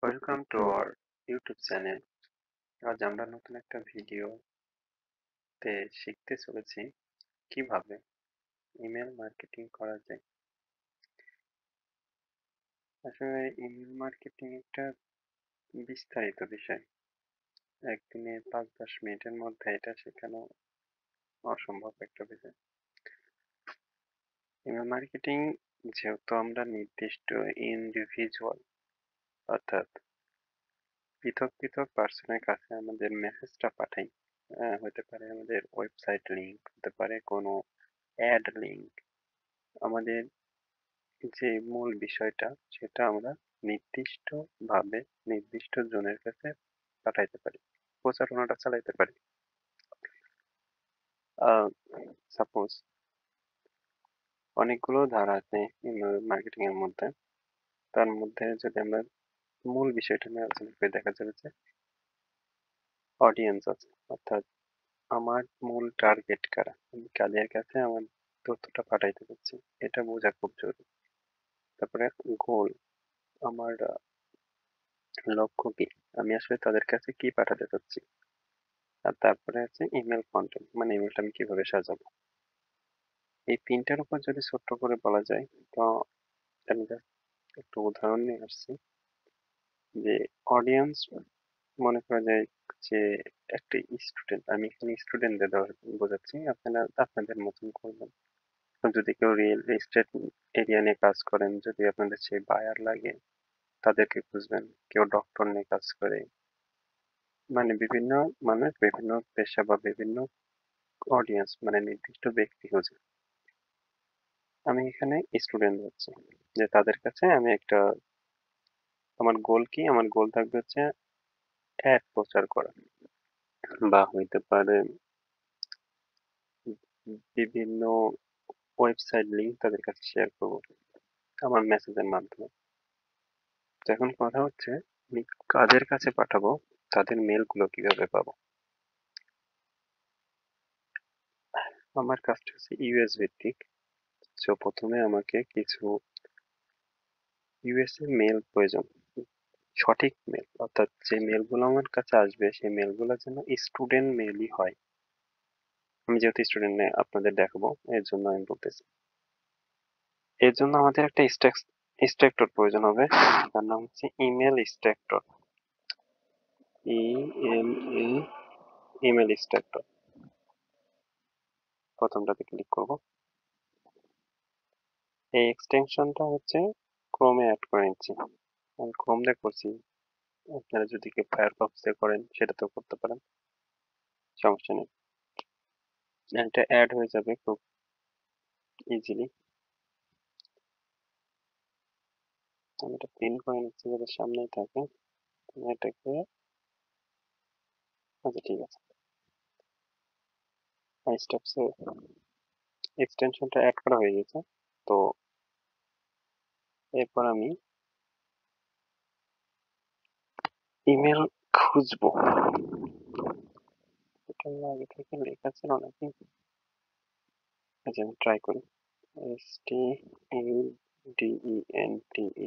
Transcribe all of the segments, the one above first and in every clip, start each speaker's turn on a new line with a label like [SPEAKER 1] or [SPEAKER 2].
[SPEAKER 1] Welcome to our YouTube channel. আজ আমরা নতুন একটা ভিডিওতে শিখতে চলেছি কিভাবে ইমেল মার্কেটিং করা যায়। আসলে ইমেল মার্কেটিং একটা বিস্তারিত বিষয়। একদিনে 5-10 মিনিটের মধ্যে এটা শেখানো অসম্ভব একটা বিষয়। ইমেল মার্কেটিং যেহেতু আমরা নির্দিষ্ট ইন্ডিভিজুয়াল অর্থাৎ পৃথক পৃথক পার্সনের কাছে আমাদের মেসেজটা পাঠাই, হতে পারে আমাদের ওয়েবসাইট লিংক, হতে পারে কোনো অ্যাড লিংক। আমাদের যে মূল বিষয়টা সেটা আমরা নির্দিষ্টভাবে নির্দিষ্ট জনের কাছে পাঠাইতে পারি, প্রচারণাটা চালাইতে পারি। সাপোজ অনেকগুলো ধারা আছে ইমেল মার্কেটিং এর মধ্যে। তার মধ্যে যদি আমরা মূল বিষয়টা নিয়ে আলোচনা করি, দেখা যাবে যে অডিয়েন্স আছে, অর্থাৎ আমার মূল টার্গেট কারা, আমি কাদের কাছে আমার তথ্যটা পাঠাইতে চাচ্ছি, এটা বোঝা খুব জরুরি। তারপরে গোল, আমার লক্ষ্য কি, আমি আসলে তাদের কাছে কি পাঠাতে চাচ্ছি। আর তারপরে আছে ইমেল কন্টেন্ট, মানে ইমেলটা আমি কিভাবে সাজাবো। এই তিনটার উপর যদি ছোট্ট করে বলা যায়, তো আমি just একটু উদাহরণ নিয়ে আসছি যে অডিয়েন্স মনে করা যায় যে একটা স্টুডেন্ট, আমি এখানে স্টুডেন্টদের বোঝাচ্ছি, আপনারা আপনাদের মতন করবেন। তো যদি কেউ রিয়েল এস্টেট এরিয়া নিয়ে কাজ করেন, যদি আপনাদের সেই বায়ার লাগে, তাদেরকে খুঁজবেন। কেউ ডক্টর নিয়ে কাজ করে, মানে বিভিন্ন মানুষ বিভিন্ন পেশা বা বিভিন্ন অডিয়েন্স, মানে নির্দিষ্ট ব্যক্তি খোঁজে। আমি এখানে স্টুডেন্ট হচ্ছে যে তাদের কাছে আমি একটা, আমার গোল কি, আমার গোল থাকবে হচ্ছে অ্যাড প্রচার করা, বা হইতে পারে বিভিন্ন ওয়েবসাইট লিংক তাদের কাছে শেয়ার করবো আমার মেসেজের মাধ্যমে। তো এখন কথা হচ্ছে আমি কাদের কাছে পাঠাবো, তাদের মেল গুলো কিভাবে পাবো। আমার কাজটা হচ্ছে ইউএস ভিত্তিক। তো প্রথমে আমাকে কিছু ইউএস এ মেল প্রয়োজন, সঠিক মেল, অর্থাৎ যে মেলগুলো আমার কাছে আসবে সেই মেলগুলো যেন স্টুডেন্ট মেলই হয়। আমি যেহেতু স্টুডেন্ট নেই আপনাদের দেখাবো, এর জন্য আমি বলতেছি। এর জন্য আমাদের একটা স্ট্রাকচার প্রয়োজন হবে, তার নাম হচ্ছে email structure. E M L, email structure. প্রথমটাতে ক্লিক করব। এই এক্সটেনশনটা হচ্ছে ক্রোমে অ্যাড করে নিচ্ছি, আমি ক্রোম দিয়ে করছি। আপনারা যদি কেউ ফায়ারফক্স দিয়ে করেন সেটাতেও করতে পারেন, সমস্যা নেই। এটা অ্যাড হয়ে যাবে খুব ইজিলি। আমি এটা পিন করে নিচ্ছি যাতে সামনেই থাকে। এটাকে, আচ্ছা ঠিক আছে, স্টেপসে এক্সটেনশনটা অ্যাড করা হয়ে গেছে। তো এরপর আমি ইমেল খুঁজবো, এটা আগে থেকে লেখা ছিল নাকি, আচ্ছা আমি ট্রাই করি। STUDENT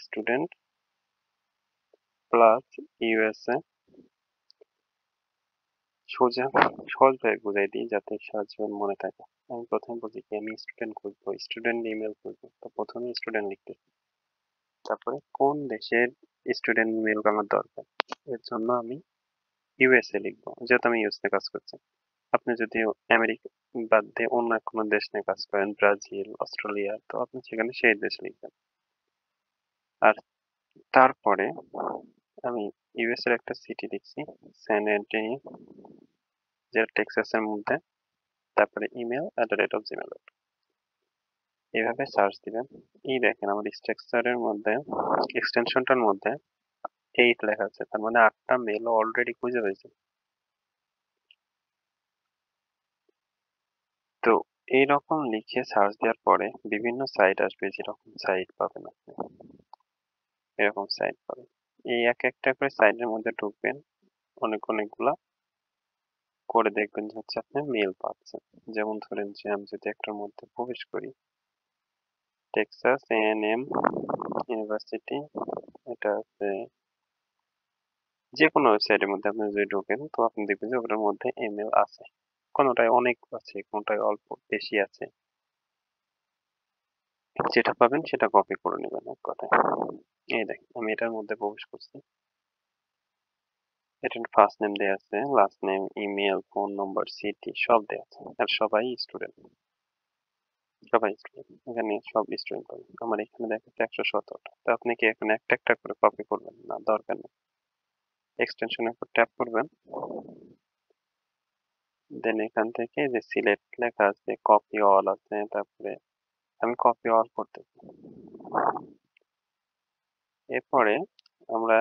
[SPEAKER 1] student plus USA. সোজা সহজভাবে বুঝাই দিই যাতে সহজভাবে মনে থাকে। আমি প্রথমে বলছি কি, আমি স্টুডেন্ট খুঁজবো, স্টুডেন্ট ইমেল খুঁজবো, তো প্রথমে স্টুডেন্ট লিখতে, তারপরে কোন দেশের স্টুডেন্ট ইমেল আমার দরকার, এর জন্য আমি ইউএসএ লিখবো, যেহেতু আমি ইউএসএ কাজ করছি। আপনি যদি আমেরিকা বাদ দিয়ে অন্য কোনো দেশ নিয়ে কাজ করেন, ব্রাজিল, অস্ট্রেলিয়া, তো আপনি সেখানে সেই দেশ লিখবেন। আর তারপরে আমি ইউএস এর একটা সিটি লিখছি, স্যান অ্যান্টনি, যেটা টেক্সাসের মধ্যে। তারপরে email@gmail. এইভাবে সার্চ দিবেন। এই দেখেন আমার স্ট্রাকচারের মধ্যে, এক্সটেনশনটার মধ্যে 8 লেখা আছে, তার মানে 8টা মেল অলরেডি খুঁজে হয়েছে। তো এইরকম লিখে সার্চ দেওয়ার পরে বিভিন্ন সাইট আসবে, যেরকম সাইট পাবেন আপনি, এরকম সাইট পাবেন। এই এক একটা করে সাইটের মধ্যে ঢুকবেন, অনেকগুলা করে দেখবেন যে হচ্ছে আপনি মেল পাচ্ছেন। যেমন ধরেন যে আমি যদি একটার মধ্যে প্রবেশ করি, টেক্সাস A&M ইউনিভার্সিটি, এটা আছে যে কোনো ওয়েবসাইটের মধ্যে আপনি যদি ঢোকেন তো আপনি দেখবেন যে ওটার মধ্যে ইমেল আছে, কোনোটায় অনেক আছে, কোনোটায় অল্প বেশি আছে। যেটা পাবেন সেটা কপি করে নেবেন এক কথায়। এই দেখেন আমি এটার মধ্যে প্রবেশ করছি। এটার ফার্স্ট নেম দেয়া আছে, লাস্ট নেম, ইমেল, ফোন নম্বর, সিটি সব দেয়া আছে। আর সবাই স্টুডেন্ট, সবাই স্টুডেন্ট। এখানে সব স্টুডেন্ট পাবেন। আমার এখানে দেখাচ্ছে 117টা। তো আপনি কি এখন একটা একটা করে কপি করবেন? না, দরকার নেই। এক্সটেনশনের উপর ট্যাপ করবেন, দেন এখান থেকে যে সিলেক্ট লেখা আছে, কপি অল আছে, তারপরে আমি কপি অল করতেছি। এরপরে আমরা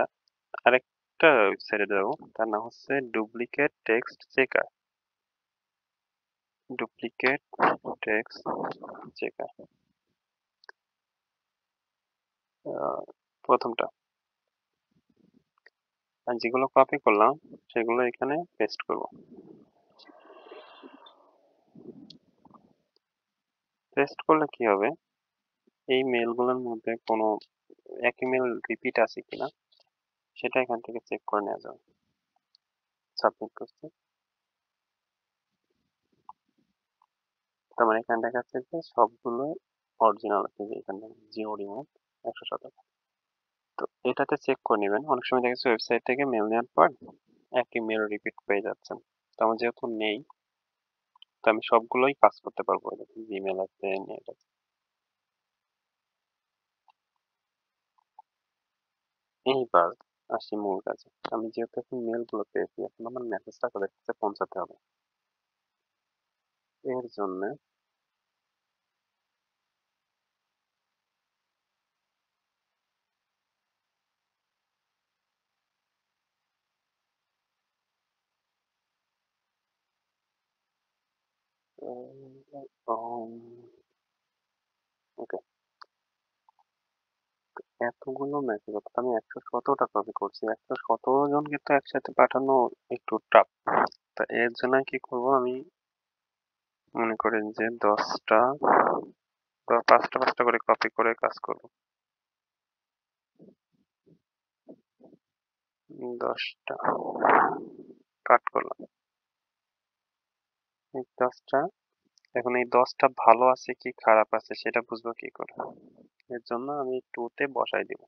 [SPEAKER 1] আরেকটা ওয়েবসাইটে যাবো, তার নাম হচ্ছে duplicate text checker. Duplicate text checker, প্রথমটা। আর যেগুলো কপি করলাম সেগুলো এখানে পেস্ট করব। পেস্ট করলে কি হবে, এই মেলগুলোর মধ্যে কোনো একই মেল রিপিট আছে কিনা সেটা এখান থেকে চেক করে নেওয়া যাবে। সাবমিট করছি, তার মানে এখানে দেখাচ্ছে যে সবগুলো অরিজিনাল আছে, যে এখানে জিও রিমুভ 117। তো এটাতে চেক করে নেবেন। অনেক সময় দেখা যাচ্ছে ওয়েবসাইট থেকে মেল নেওয়ার পর একই মেল রিপিট পেয়ে যাচ্ছেন। তো আমার যেহেতু নেই, তো আমি সবগুলোই কাজ করতে পারবো। দেখুন জিমেল আছে, নেট আছে। এইবার আসি মূল কাজে। আমি যেহেতু এখন মেল গুলো পেয়েছি, এখন আমার মেসেজটা তাদের কাছে পৌঁছাতে হবে। এর জন্য ওকে, এতগুলো মেসেজ অর্থাৎ আমি 117টা কপি করছি। 117 জনকে তো একসাথে পাঠানো একটু টাফ। তা এর জন্য কি করব, আমি মনে করেন যে 10টা বা 5টা 5টা করে কপি করে কাজ করব। 10টা কাট করলাম, এই 10টা। এখন এই 10টা ভালো আছে কি খারাপ আছে সেটা বুঝবো কি করে? এর জন্য আমি 2 তে বসাই দিব।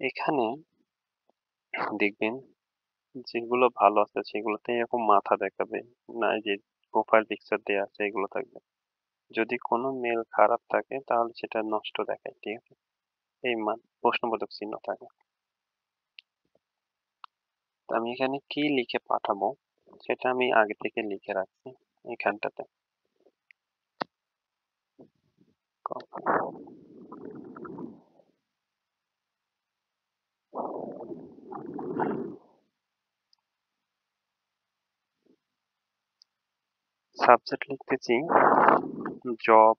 [SPEAKER 1] এখানে দেখবেন যেগুলো ভালো আছে সেগুলোতে এরকম মাথা দেখাবে, না এই যে প্রোফাইল পিকচার দেয়া আছে এগুলো থাকবে। যদি কোনো মেল খারাপ থাকে তাহলে সেটা নষ্ট দেখায়, ঠিক আছে? এই প্রশ্নবোধক চিহ্ন থাকে। তো আমি এখানে কি লিখে পাঠাবো সেটা আমি আগে থেকে লিখে রাখছি এখানটাতে। সাবজেক্ট লিখতেছি জব,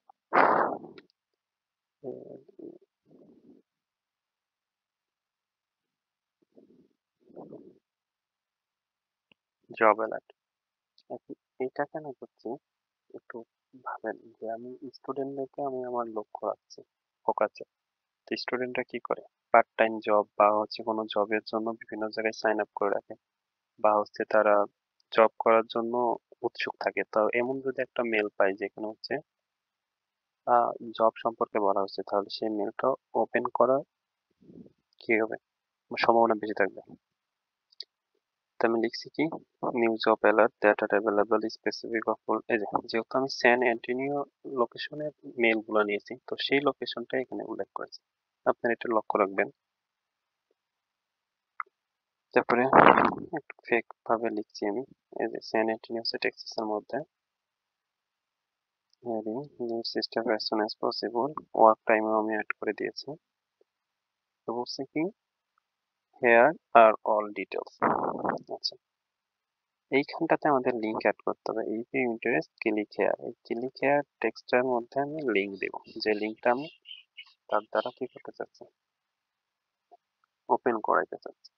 [SPEAKER 1] জব অ্যালার্ট। এটা কেন করছি একটু ভাবেন, যে আমি স্টুডেন্টদেরকে আমি আমার লক্ষ্য রাখছি, ফোকাসে। তো স্টুডেন্টরা কি করে, পার্ট টাইম জব বা হচ্ছে কোনো জবের জন্য বিভিন্ন জায়গায় সাইন আপ করে রাখে, বা হচ্ছে তারা জব করার জন্য উৎসুক থাকে। তো এমন যদি একটা মেল পাই যেখানে হচ্ছে জব সম্পর্কে বলা হচ্ছে, তাহলে সেই মেলটা ওপেন করার কি হবে, সম্ভাবনা বেশি থাকবে। তো আমি লিখছি কি, new job alert that R available specific of, এই যে যেহেতু আমি স্যান অ্যান্টোনিও লোকেশনের মেল গুলো নিয়েছি, তো সেই লোকেশনটা এখানে উল্লেখ করেছি, আপনারা এটা লক্ষ্য রাখবেন। তারপরে একটু ফেক ভাবে লিখছি আমি, এই যে স্যান অ্যান্টোনিও টেক্সাসের মধ্যে, heading new system as soon as possible, work টাইমও আমি অ্যাড করে দিয়েছি। তো বলছি কি, হেয়ার আর অল ডিটেলস। আচ্ছা, এইখানটাতে আমাদের লিঙ্ক অ্যাড করতে হবে। এই যে ইন্টারেস্ট ক্লিক হেয়ার, এই ক্লিক হেয়ার টেক্সটের মধ্যে আমি লিঙ্ক দেব, যে লিঙ্কটা আমি তার দ্বারা কি করতে চাচ্ছি, ওপেন করাইতে চাচ্ছি।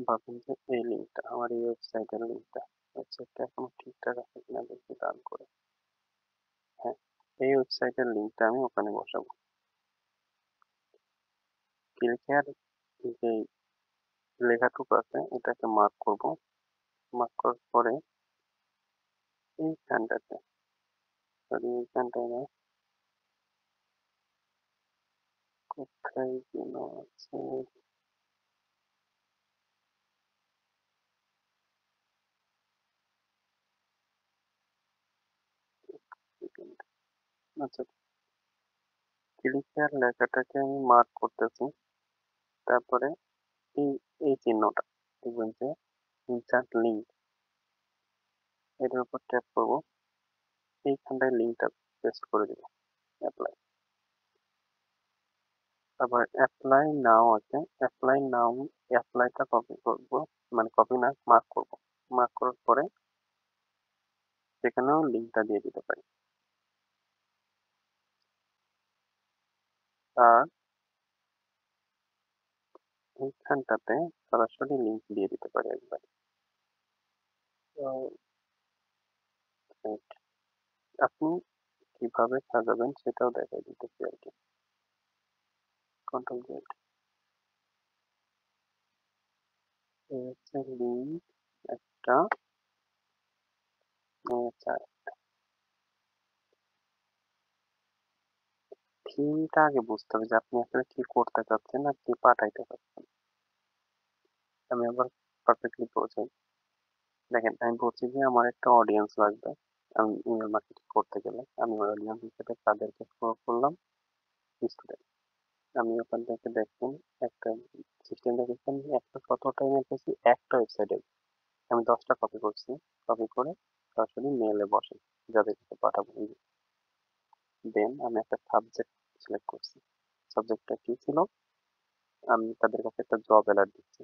[SPEAKER 1] ভাবুন যে এই লিঙ্কটা আমার এই ওয়েবসাইটের লিঙ্কটা, ওয়েবসাইটটা এখনো ঠিকঠাক আছে কিনা দেখি রান করে। হ্যাঁ, এই ওয়েবসাইটের লিঙ্কটা আমি ওখানে বসাবো। ক্লিকের যে লেখাটুকু আছে এটাকে মার্ক করব। মার্ক করার পরে এইখানটাতে, সরি এইখানটায় না, কোথায় যেন আছে, আচ্ছা, ক্লিকের লেখাটাকে আমি মার্ক করতেছি। তারপরে এই এই চিহ্নটা দেখবেন যে ইনসার্ট লিঙ্ক, এটার উপর ট্যাপ করব, এইখানটায় লিঙ্কটা পেস্ট করে দেব, অ্যাপ্লাই। আবার অ্যাপ্লাই নাও আছে, অ্যাপ্লাই নাও, অ্যাপ্লাইটা কপি করব, মানে কপি না, মার্ক করব। মার্ক করার পরে সেখানেও লিঙ্কটা দিয়ে দিতে পারি। আর এইখানটাতে সরাসরি লিঙ্ক দিয়ে দিতে পারি একবার। আপনি কিভাবে সাজাবেন সেটাও দেখাই দিতেছি আর কি। কন্ট্রোল জেড, এই হচ্ছে লিঙ্ক একটা, থিমটা আগে বুঝতে হবে যে আপনি আসলে কি করতে চাচ্ছেন আর কি পাঠাইতে চাচ্ছেন। আমি আবার পারফেক্টলি বোঝাই। দেখেন, আমি বলছি যে আমার একটা অডিয়েন্স লাগবে, আমি ইমেল মার্কেটিং করতে গেলে আমি অডিয়েন্স হিসেবে তাদেরকে ফলো করলাম, স্টুডেন্ট। আমি ওখান থেকে দেখুন একটা সিস্টেম দেখেছি, আমি একটা কত টাইমে পেয়েছি, একটা ওয়েবসাইটে আমি 10টা কপি করছি। কপি করে সরাসরি মেলে বসে যাদের কাছে পাঠাবো। দেন আমি একটা সাবজেক্ট সিলেক্ট করছি। সাবজেক্টটা কি ছিল, আমি তাদের কাছে একটা জব অ্যালার্ট দিচ্ছি।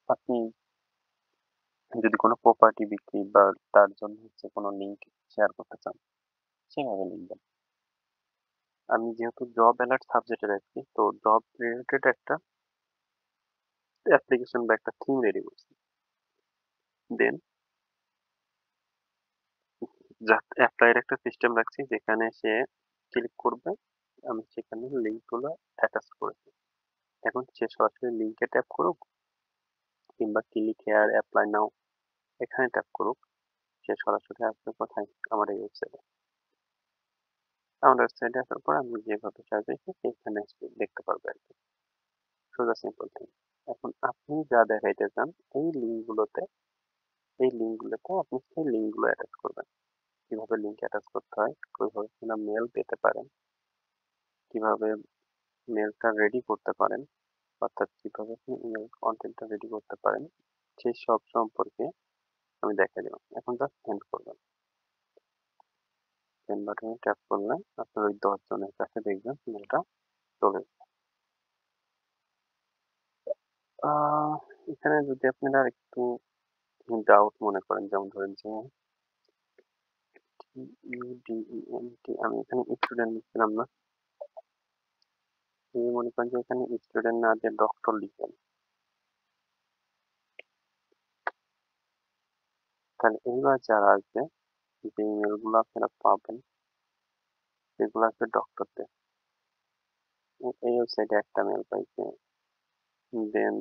[SPEAKER 1] আপনি যদি কোনো প্রপার্টি বিক্রি বা তার জন্য হচ্ছে কোনো লিঙ্ক শেয়ার করতে চান, সেভাবে লিখবেন। আমি যেহেতু জব অ্যালার্ট সাবজেক্টে রাখছি, তো জব রিলেটেড একটা অ্যাপ্লিকেশন বা একটা থিম রেডি করছি। দেন জাস্ট অ্যাপ্লাইয়ের একটা সিস্টেম রাখছি যেখানে সে ক্লিক করবে, আমি সেখানে লিঙ্কগুলো অ্যাটাচ করেছি। এখন সে সরাসরি লিঙ্কে ট্যাপ করুক কিংবা ক্লিক হেয়ার অ্যাপ্লাই নাও এখানে ট্যাপ করুক, সে সরাসরি আসবে কোথায়, আমার এই ওয়েবসাইটে। আমার ওয়েবসাইটে আসার পর আমি যেভাবে সাজিয়েছি সেখানে দেখতে পারবে আর কি। সোজা সিম্পল থিং। এখন আপনি যা দেখাইতে চান এই লিঙ্কগুলোতে আপনি সেই লিঙ্কগুলো অ্যাটাচ করবেন। কিভাবে লিঙ্ক অ্যাটাচ করতে হয়, কিভাবে কিনা মেল পেতে পারেন, কিভাবে মেলটা রেডি করতে পারেন, অর্থাৎ কিভাবে আপনি ইমেল কন্টেন্টটা রেডি করতে পারেন, সেই সব সম্পর্কে আমি দেখাই দিলাম। এখন জাস্ট সেন্ড করবেন। সেন্ড বাটনে ট্যাপ করলে আপনার ওই 10 জনের কাছে দেখবেন মেলটা চলে যাবে। আহ, এখানে যদি আপনারা একটু ডাউট মনে করেন, যেমন ধরেন যে ইউডিইএনটি, আমি এখানে স্টুডেন্ট লিখছিলাম না, এই মনে করেন যে এখানে স্টুডেন্ট না দিয়ে ডক্টর লিখবেন, তাহলে এইবার যারা আসবে, যে ইমেল গুলো আপনারা পাবেন সেগুলো আসবে ডক্টরদের। এই ওয়েবসাইটে একটা মেল পাইছে, দেন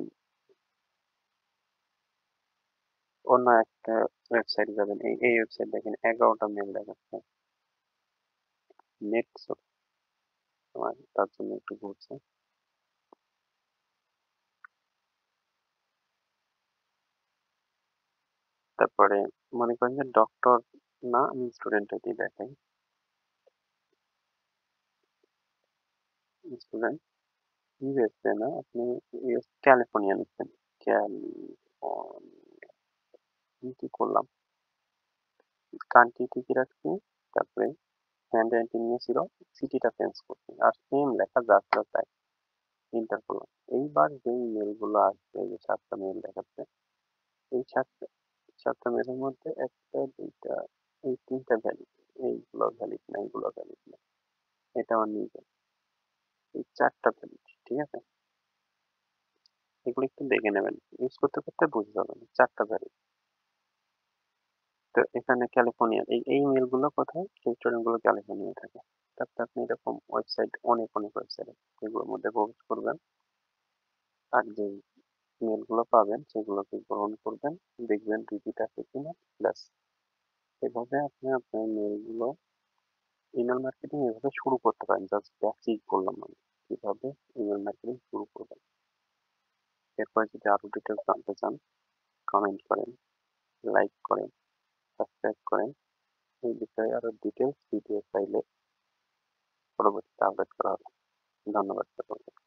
[SPEAKER 1] অন্য একটা ওয়েবসাইট যাবেন, এই ওয়েবসাইট দেখেন 11টা মেল দেখাচ্ছে। নেট আমার তার জন্য একটু ঘুরছে। তারপরে মনে করেন যে ডক্টর না, আমি স্টুডেন্ট এটি দেখাই, স্টুডেন্ট ইউএসএ না, আপনি ক্যালিফোর্নিয়া নিচ্ছেন, ক্যালিফোর্নিয়া। আমি কি করলাম, কান্ট্রি ঠিকই রাখছি, তারপরে হ্যান্ড রাইটিং নিয়ে ছিল, সিটিটা চেঞ্জ করছি, আর সেম লেখা যা ছিল তাই এন্টার করলাম। এইবার যেই মেলগুলো আসবে, এই যে 7টা মেল দেখাচ্ছে, এই 7টা মেলের মধ্যে একটা দুইটা এই 3টা ভ্যালিড, এইগুলো ভ্যালিড না, এইগুলো ভ্যালিড না, এটা আমার নিজের। এই 4টা ভ্যালিড, ঠিক আছে, এগুলো একটু দেখে নেবেন, ইউজ করতে করতে বুঝে যাবেন 4টা ভ্যালিড। তো এখানে ক্যালিফোর্নিয়া, এই মেলগুলো কোথায়, স্টুডেন্ট গুলো ক্যালিফোর্নিয়া থাকে। তারপরে আপনি এরকম ওয়েবসাইট, অনেক অনেক ওয়েবসাইট এগুলোর মধ্যে প্রবেশ করবেন, আর যে মেলগুলো পাবেন সেগুলোকে গ্রহণ করবেন, দেখবেন রিপিট আছে কিনা, ব্যাস। এভাবে আপনি আপনার মেলগুলো, ইমেল মার্কেটিং এভাবে শুরু করতে পারেন। জাস্ট বেসিক বললাম আমি কিভাবে ইমেল মার্কেটিং শুরু করবেন। এরপরে যদি আরো ডিটেলস জানতে চান, কমেন্ট করেন, লাইক করেন, সাবস্ক্রাইব করেন। এই বিষয়ে আরো ডিটেলস ভিডিও চাইলে পরবর্তীতে আপলোড করা হবে। ধন্যবাদ সকলকে।